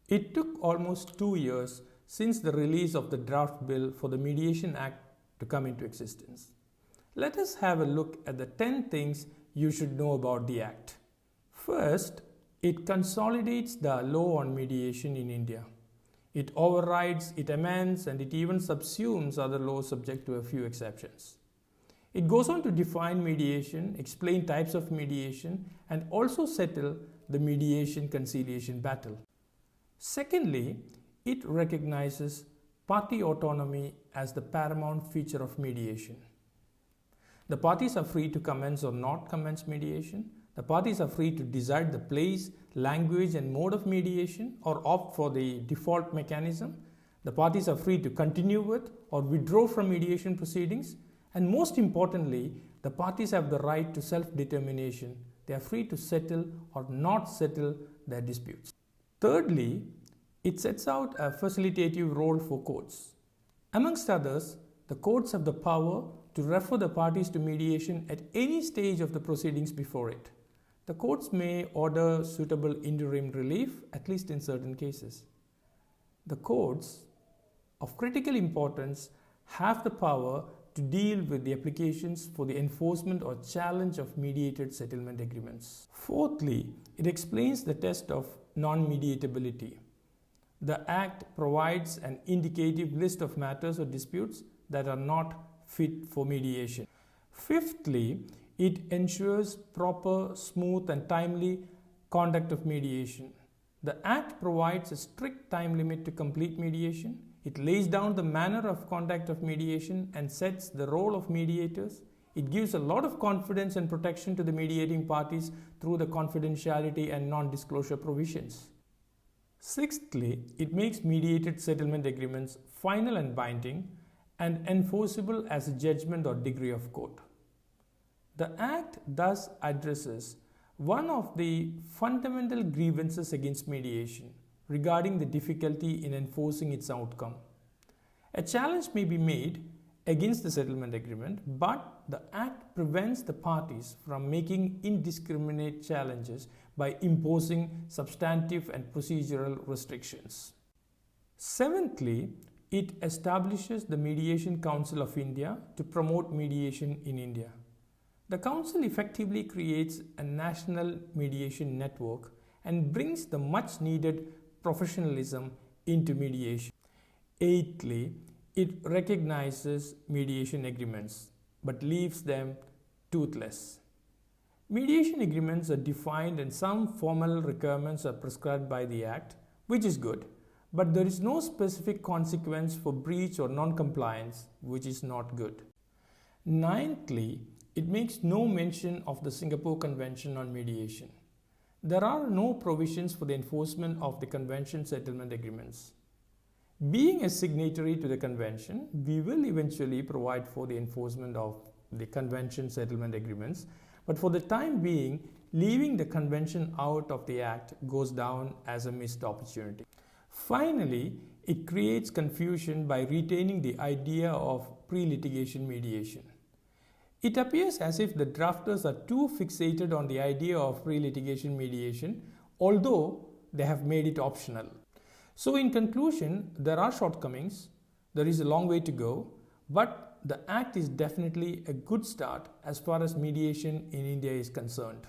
It took almost 2 years since the release of the draft bill for the Mediation Act to come into existence. Let us have a look at the 10 things you should know about the Act. First, it consolidates the law on mediation in India. It overrides, it amends, and it even subsumes other laws subject to a few exceptions. It goes on to define mediation, explain types of mediation, and also settle the mediation conciliation battle. Secondly, it recognizes party autonomy as the paramount feature of mediation. The parties are free to commence or not commence mediation. The parties are free to decide the place, language, and mode of mediation or opt for the default mechanism. The parties are free to continue with or withdraw from mediation proceedings. And most importantly, the parties have the right to self-determination. They are free to settle or not settle their disputes. Thirdly, it sets out a facilitative role for courts. Amongst others, the courts have the power to refer the parties to mediation at any stage of the proceedings before it. The courts may order suitable interim relief, at least in certain cases. The courts, of critical importance, have the power to deal with the applications for the enforcement or challenge of mediated settlement agreements. Fourthly, it explains the test of non-mediatability. The Act provides an indicative list of matters or disputes that are not fit for mediation. Fifthly, it ensures proper, smooth, and timely conduct of mediation. The Act provides a strict time limit to complete mediation. It lays down the manner of conduct of mediation and sets the role of mediators. It gives a lot of confidence and protection to the mediating parties through the confidentiality and non-disclosure provisions. Sixthly, it makes mediated settlement agreements final and binding and enforceable as a judgment or decree of court. The Act thus addresses one of the fundamental grievances against mediation regarding the difficulty in enforcing its outcome. A challenge may be made against the settlement agreement, but the Act prevents the parties from making indiscriminate challenges by imposing substantive and procedural restrictions. Seventhly, it establishes the Mediation Council of India to promote mediation in India. The Council effectively creates a national mediation network and brings the much needed professionalism into mediation. Eighthly, it recognizes mediation agreements but leaves them toothless. Mediation agreements are defined and some formal requirements are prescribed by the Act, which is good, but there is no specific consequence for breach or non-compliance, which is not good. Ninthly, it makes no mention of the Singapore Convention on Mediation. There are no provisions for the enforcement of the Convention settlement agreements. Being a signatory to the Convention, we will eventually provide for the enforcement of the Convention settlement agreements, but for the time being, leaving the Convention out of the Act goes down as a missed opportunity. Finally, it creates confusion by retaining the idea of pre-litigation mediation. It appears as if the drafters are too fixated on the idea of pre-litigation mediation, although they have made it optional. So in conclusion, there are shortcomings, there is a long way to go, but the Act is definitely a good start as far as mediation in India is concerned.